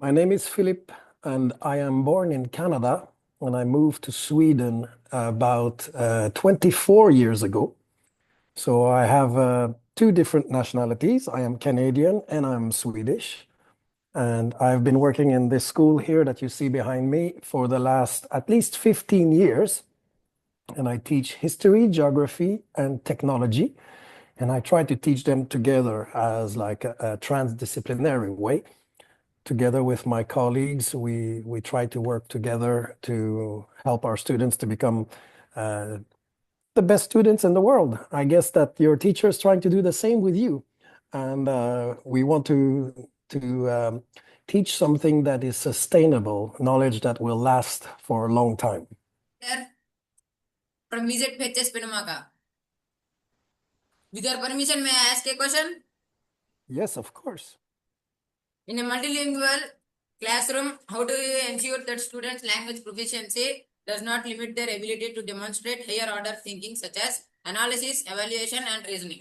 My name is Philip, and I am born in Canada, and I moved to Sweden about 24 years ago. So I have two different nationalities. I am Canadian and I'm Swedish. And I've been working in this school here that you see behind me for the last at least 15 years. And I teach history, geography, and technology. And I try to teach them together as like a transdisciplinary way. Together with my colleagues, we try to work together to help our students to become uh, the best students in the world. I guess that your teacher is trying to do the same with you, and we want to teach something that is sustainable, knowledge that will last for a long time. From Visit Pages Pinamaka. With your permission, may I ask a question? Yes, of course. In a multilingual classroom, how do you ensure that students' language proficiency does not limit their ability to demonstrate higher order thinking such as analysis, evaluation, and reasoning?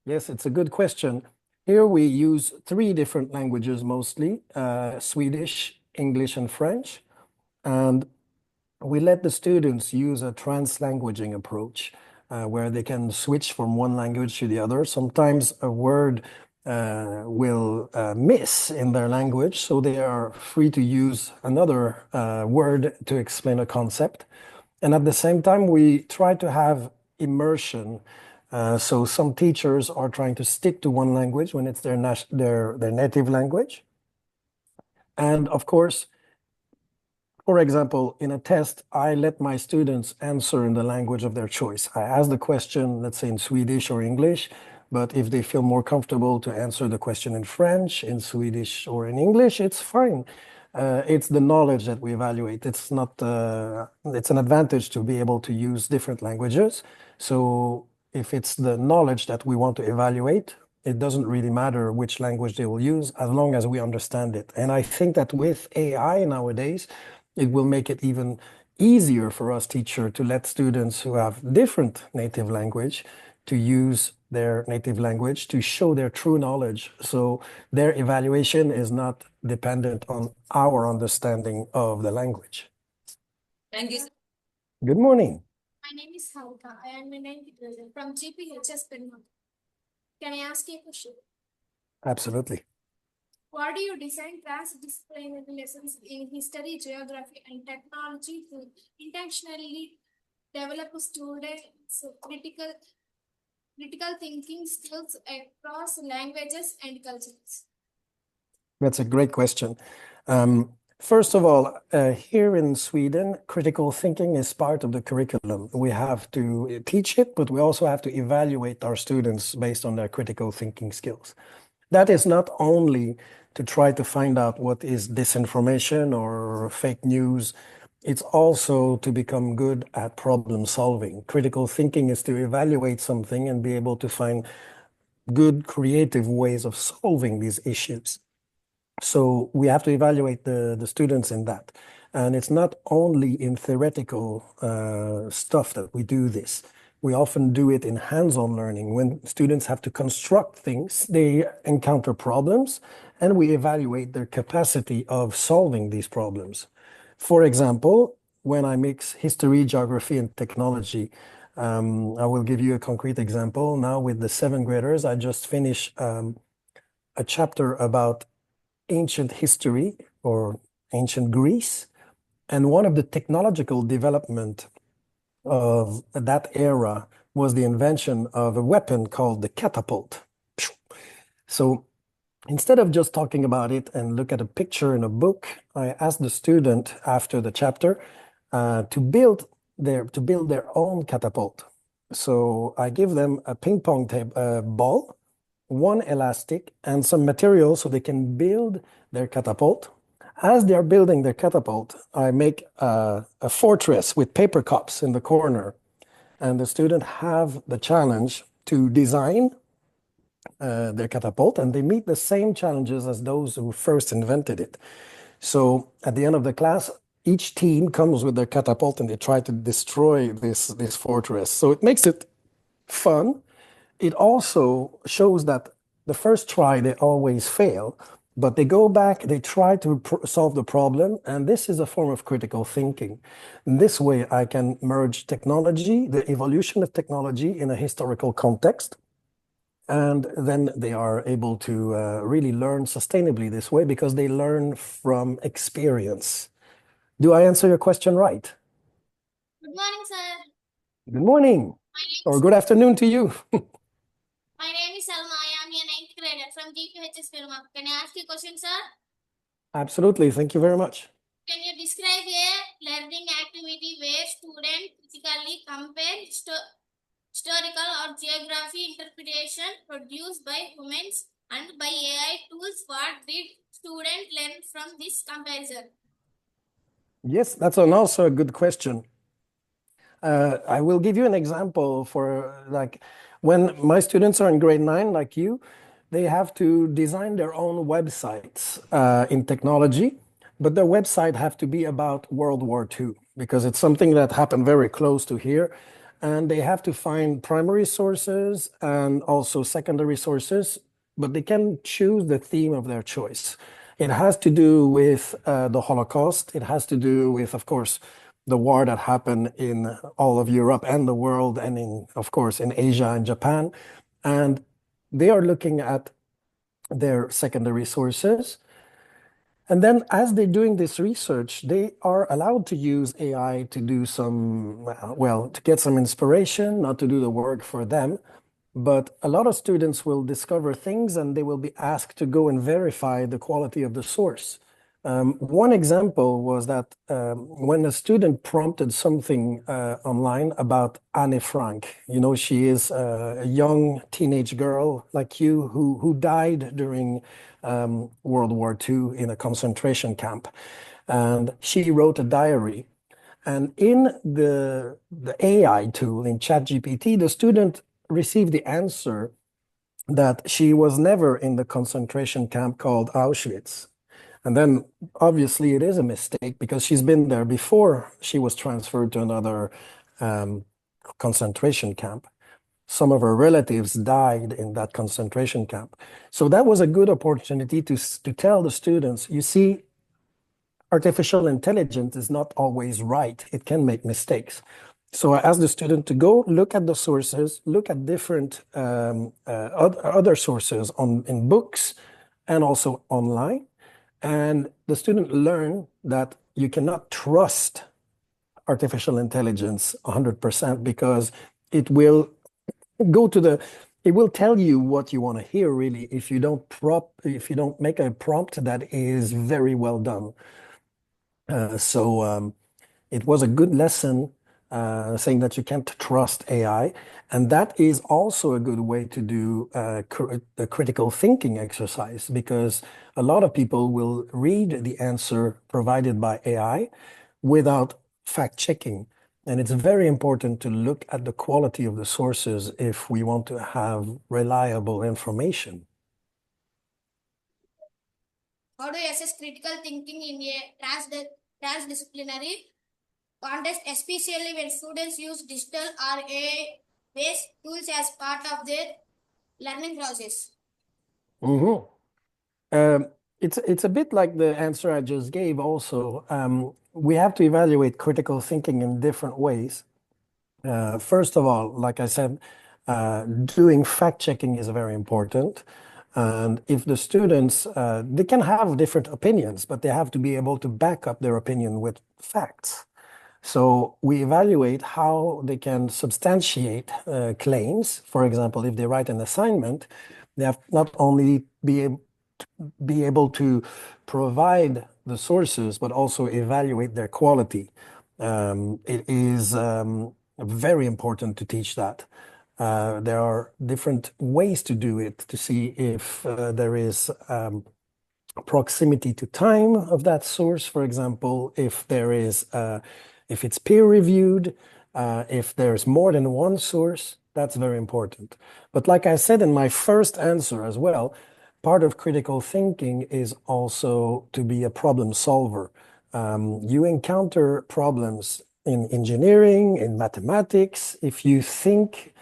Yes, it's a good question. Here we use three different languages mostly, Swedish, English, and French. And we let the students use a translanguaging approach where they can switch from one language to the other. Sometimes a word will miss in their language, so they are free to use another word to explain a concept. And at the same time, we try to have immersion. So some teachers are trying to stick to one language when it's their native language. And of course, for example, in a test, I let my students answer in the language of their choice. I ask the question, let's say in Swedish or English, but if they feel more comfortable to answer the question in French, in Swedish, or in English, it's fine. It's the knowledge that we evaluate. It's not, it's an advantage to be able to use different languages. So if it's the knowledge that we want to evaluate, it doesn't really matter which language they will use as long as we understand it. And I think that with AI nowadays, it will make it even easier for us teacher to let students who have different native language to use their native language to show their true knowledge. So their evaluation is not dependent on our understanding of the language. Thank you, sir. Good morning. My name is Halka. I am a 90 graduate from GPHS Penma. Can I ask you a question? Absolutely. Why do you design transdisciplinary lessons in history, geography, and technology to intentionally develop students' critical thinking skills across languages and cultures? That's a great question. First of all, here in Sweden, critical thinking is part of the curriculum. We have to teach it, but we also have to evaluate our students based on their critical thinking skills. That is not only to try to find out what is disinformation or fake news. It's also to become good at problem solving. Critical thinking is to evaluate something and be able to find good creative ways of solving these issues. So we have to evaluate the students in that. And it's not only in theoretical stuff that we do this. We often do it in hands-on learning. When students have to construct things, they encounter problems, and we evaluate their capacity of solving these problems. For example, when I mix history, geography, and technology, I will give you a concrete example. Now with the 7th graders, I just finished a chapter about ancient history or ancient Greece. And one of the technological development of that era was the invention of a weapon called the catapult. So instead of just talking about it and look at a picture in a book, I asked the student after the chapter to build their own catapult. So I give them a ping pong ball, one elastic, and some material so they can build their catapult. As they're building their catapult, I make a fortress with paper cups in the corner, and the student have the challenge to design their catapult, and they meet the same challenges as those who first invented it. So at the end of the class, each team comes with their catapult and they try to destroy this fortress. So it makes it fun. It also shows that the first try they always fail, but they go back, they try to solve the problem, and this is a form of critical thinking. In this way, I can merge technology, the evolution of technology in a historical context, and then they are able to really learn sustainably this way because they learn from experience. Do I answer your question right? Good morning, sir. Good morning, or good afternoon to you. My name is Salma. I am a ninth grader from GPHS Perumak. Can I ask you a question, sir? Absolutely, thank you very much. Can you describe a learning activity where students physically compare historical or geography interpretation produced by humans and by AI tools? What did students learn from this comparison? Yes, that's also a good question. I will give you an example for like when my students are in grade 9, like you, they have to design their own websites in technology, but their website have to be about World War II because it's something that happened very close to here. And they have to find primary sources and also secondary sources, but they can choose the theme of their choice. It has to do with the Holocaust. It has to do with, of course, the war that happened in all of Europe and the world, and in, of course, in Asia and Japan. And they are looking at their secondary sources. And then as they're doing this research, they are allowed to use AI to do some, well, to get some inspiration, not to do the work for them. But a lot of students will discover things and they will be asked to go and verify the quality of the source. One example was that when a student prompted something online about Anne Frank, you know, she is a young teenage girl like you who died during World War II in a concentration camp. And she wrote a diary. And in the AI tool, in ChatGPT, the student received the answer that she was never in the concentration camp called Auschwitz. And then obviously it is a mistake because she's been there before she was transferred to another concentration camp. Some of her relatives died in that concentration camp. So that was a good opportunity to tell the students, you see, artificial intelligence is not always right. It can make mistakes. So I asked the student to go look at the sources, look at different other sources in books and also online. And the student learned that you cannot trust artificial intelligence 100% because it will go to it will tell you what you want to hear really if you don't make a prompt that is very well done. So it was a good lesson saying that you can't trust AI. And that is also a good way to do a critical thinking exercise because a lot of people will read the answer provided by AI without fact checking. And it's very important to look at the quality of the sources if we want to have reliable information. How do you assess critical thinking in a transdisciplinary context, especially when students use digital or AI-based tools as part of their learning process? Mm-hmm. It's a bit like the answer I just gave also. We have to evaluate critical thinking in different ways. First of all, like I said, doing fact checking is very important. And if the students, they can have different opinions, but they have to be able to back up their opinion with facts. So we evaluate how they can substantiate claims. For example, if they write an assignment, they have not only be able to provide the sources, but also evaluate their quality. It is very important to teach that. There are different ways to do it to see if there is proximity to time of that source, for example, if it's peer reviewed, if there's more than one source, that's very important. But like I said in my first answer as well, part of critical thinking is also to be a problem solver. You encounter problems in engineering, in mathematics. If you think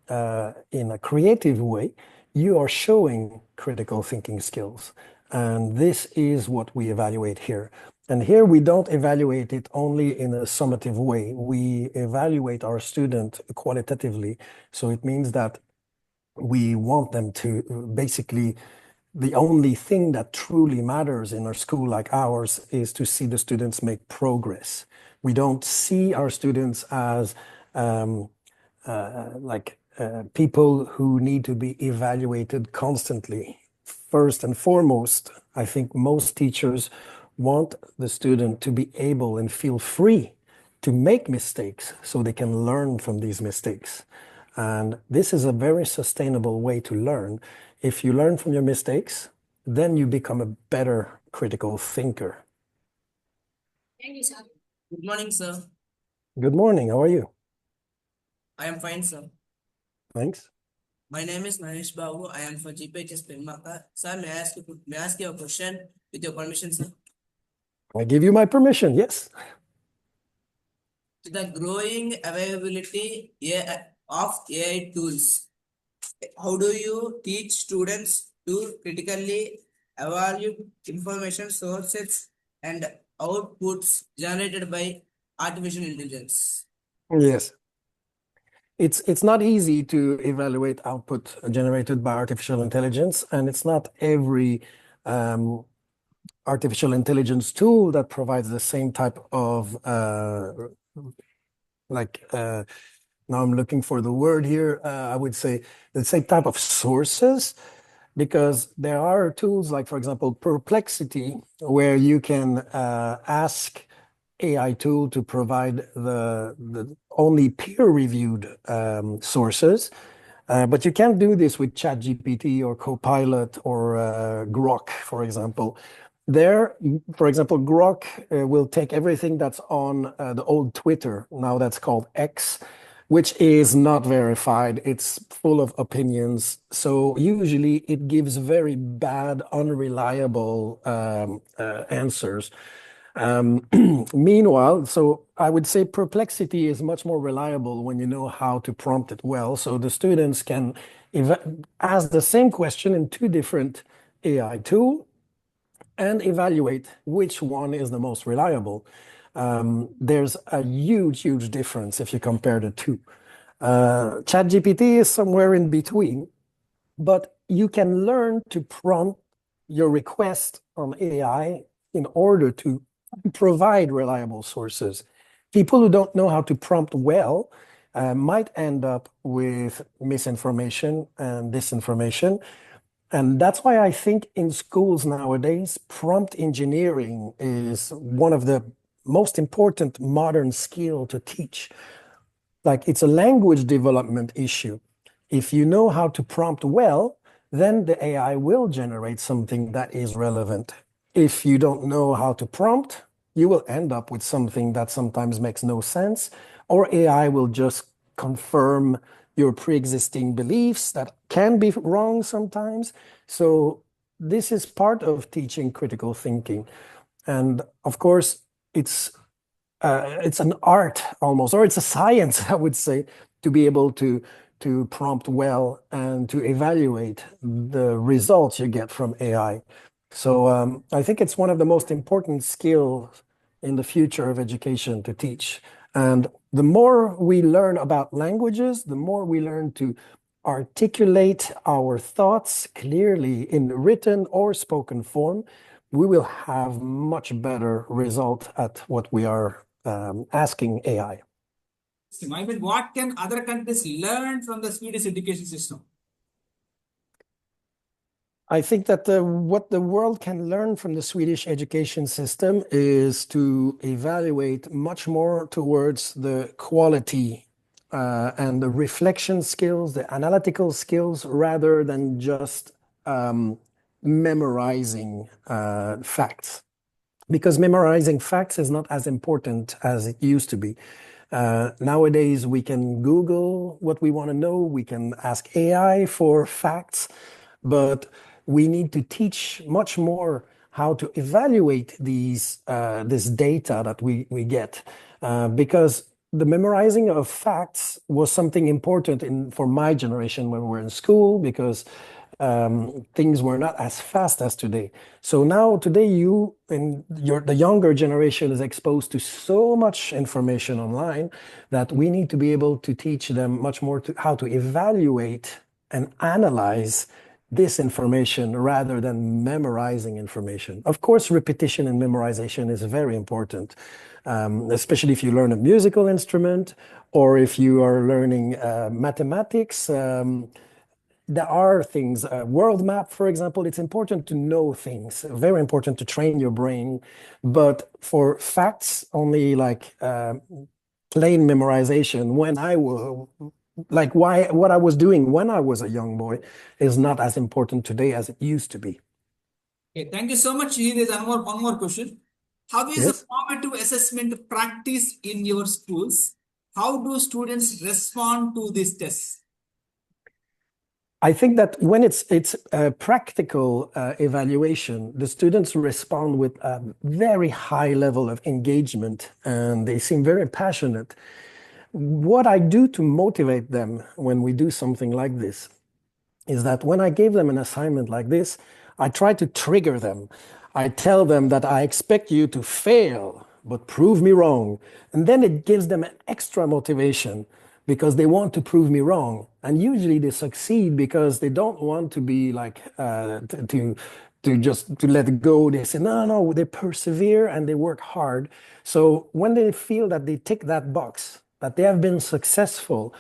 in a creative way, you are showing critical thinking skills. And this is what we evaluate here. And here we don't evaluate it only in a summative way. We evaluate our student qualitatively. So it means that we want them to basically, the only thing that truly matters in a school like ours is to see the students make progress. We don't see our students as people who need to be evaluated constantly. First and foremost, I think most teachers want the student to be able and feel free to make mistakes so they can learn from these mistakes. And this is a very sustainable way to learn. If you learn from your mistakes, then you become a better critical thinker. Thank you, sir. Good morning, sir. Good morning. How are you? I am fine, sir. Thanks. My name is Naresh Babu. I am for GPHS Penmaka. Sir, may I ask you a question with your permission, sir? I give you my permission. Yes. The growing availability of AI tools, how do you teach students to critically evaluate information sources and outputs generated by artificial intelligence? Yes. It's not easy to evaluate output generated by artificial intelligence, and it's not every artificial intelligence tool that provides the same type of now I'm looking for the word here. I would say the same type of sources, because there are tools like, for example, Perplexity, where you can ask AI tool to provide the only peer-reviewed sources. But you can't do this with ChatGPT or Copilot or Grok, for example. There, for example, Grok will take everything that's on the old Twitter, now that's called X, which is not verified. It's full of opinions. So usually it gives very bad, unreliable answers. Meanwhile, so I would say Perplexity is much more reliable when you know how to prompt it well. So the students can ask the same question in two different AI tools and evaluate which one is the most reliable. There's a huge, huge difference if you compare the two. ChatGPT is somewhere in between, but you can learn to prompt your request on AI in order to provide reliable sources. People who don't know how to prompt well might end up with misinformation and disinformation. And that's why I think in schools nowadays, prompt engineering is one of the most important modern skill to teach. Like, it's a language development issue. If you know how to prompt well, then the AI will generate something that is relevant. If you don't know how to prompt, you will end up with something that sometimes makes no sense, or AI will just confirm your pre-existing beliefs that can be wrong sometimes. So this is part of teaching critical thinking. And of course, it's an art almost, or it's a science, I would say, to be able to prompt well and to evaluate the results you get from AI. So I think it's one of the most important skills in the future of education to teach. And the more we learn about languages, the more we learn to articulate our thoughts clearly in written or spoken form, we will have much better result at what we are asking AI. I mean, what can other countries learn from the Swedish education system? I think that what the world can learn from the Swedish education system is to evaluate much more towards the quality and the reflection skills, the analytical skills, rather than just memorizing facts. Because memorizing facts is not as important as it used to be. Nowadays, we can Google what we want to know. We can ask AI for facts, but we need to teach much more how to evaluate this data that we get, because the memorizing of facts was something important for my generation when we were in school, because things were not as fast as today. So now today the younger generation is exposed to so much information online that we need to be able to teach them much more how to evaluate and analyze this information rather than memorizing information. Of course, repetition and memorization is very important, especially if you learn a musical instrument or if you are learning mathematics. There are things, world map, for example, it's important to know things, very important to train your brain. But for facts, only like plain memorization, what I was doing when I was a young boy is not as important today as it used to be. Okay, thank you so much. Here is one more question. How is Yes. formative assessment practiced in your schools? How do students respond to these tests? I think that when it's a practical evaluation, the students respond with a very high level of engagement and they seem very passionate. What I do to motivate them when we do something like this is that when I gave them an assignment like this, I try to trigger them. I tell them that I expect you to fail, but prove me wrong. And then it gives them an extra motivation because they want to prove me wrong. And usually they succeed because they don't want to be like, to let go. They say, no, they persevere and they work hard. So when they feel that they tick that box, that they have been successful,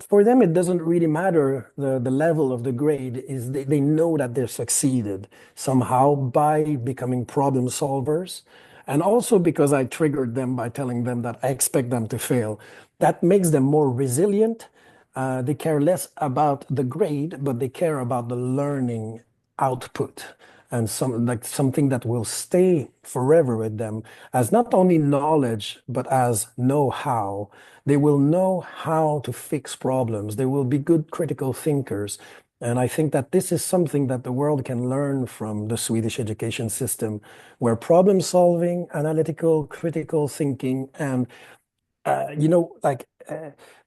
for them, it doesn't really matter the level of the grade. Is they know that they've succeeded somehow by becoming problem solvers. And also because I triggered them by telling them that I expect them to fail. That makes them more resilient. They care less about the grade, but they care about the learning output and something that will stay forever with them as not only knowledge, but as know-how. They will know how to fix problems. They will be good critical thinkers. And I think that this is something that the world can learn from the Swedish education system, where problem solving, analytical, critical thinking, and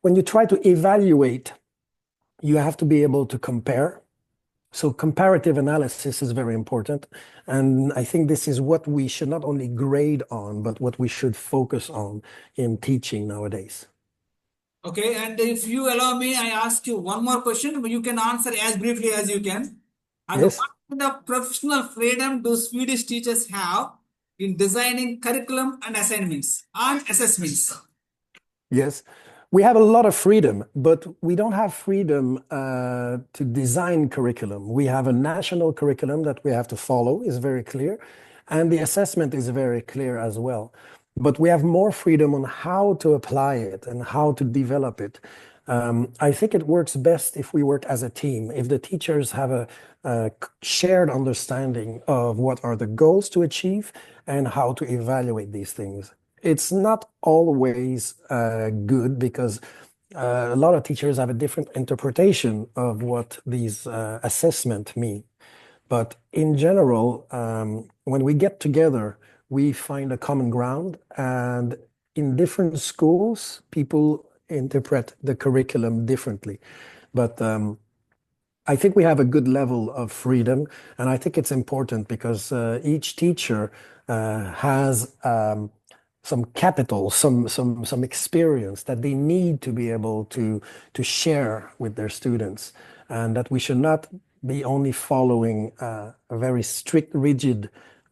when you try to evaluate, you have to be able to compare. So comparative analysis is very important. And I think this is what we should not only grade on, but what we should focus on in teaching nowadays. Okay, and if you allow me, I ask you one more question. You can answer as briefly as you can. And Yes. what kind of professional freedom do Swedish teachers have in designing curriculum and assignments and assessments? Yes, we have a lot of freedom, but we don't have freedom to design curriculum. We have a national curriculum that we have to follow, is very clear, and the assessment is very clear as well. But we have more freedom on how to apply it and how to develop it. I think it works best if we work as a team, if the teachers have a shared understanding of what are the goals to achieve and how to evaluate these things. It's not always good because a lot of teachers have a different interpretation of what these assessments mean. But in general, when we get together, we find a common ground. And in different schools, people interpret the curriculum differently. But I think we have a good level of freedom. And I think it's important because each teacher has some capital, some experience that they need to be able to share with their students, and that we should not be only following a very strict, rigid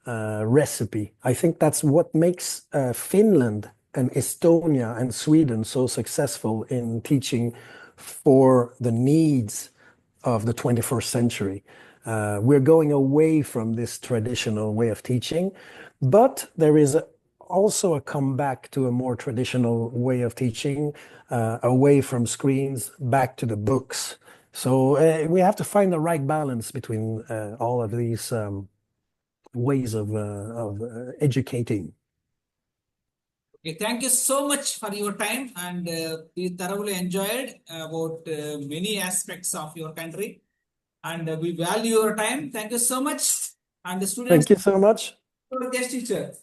recipe. I think that's what makes Finland and Estonia and Sweden so successful in teaching for the needs of the 21st century. We're going away from this traditional way of teaching, but there is also a comeback to a more traditional way of teaching, away from screens, back to the books. So we have to find the right balance between all of these ways of educating. Okay, thank you so much for your time, and we thoroughly enjoyed about many aspects of your country, and we value your time. Thank you so much, and the students. Thank you so much. Guest teacher.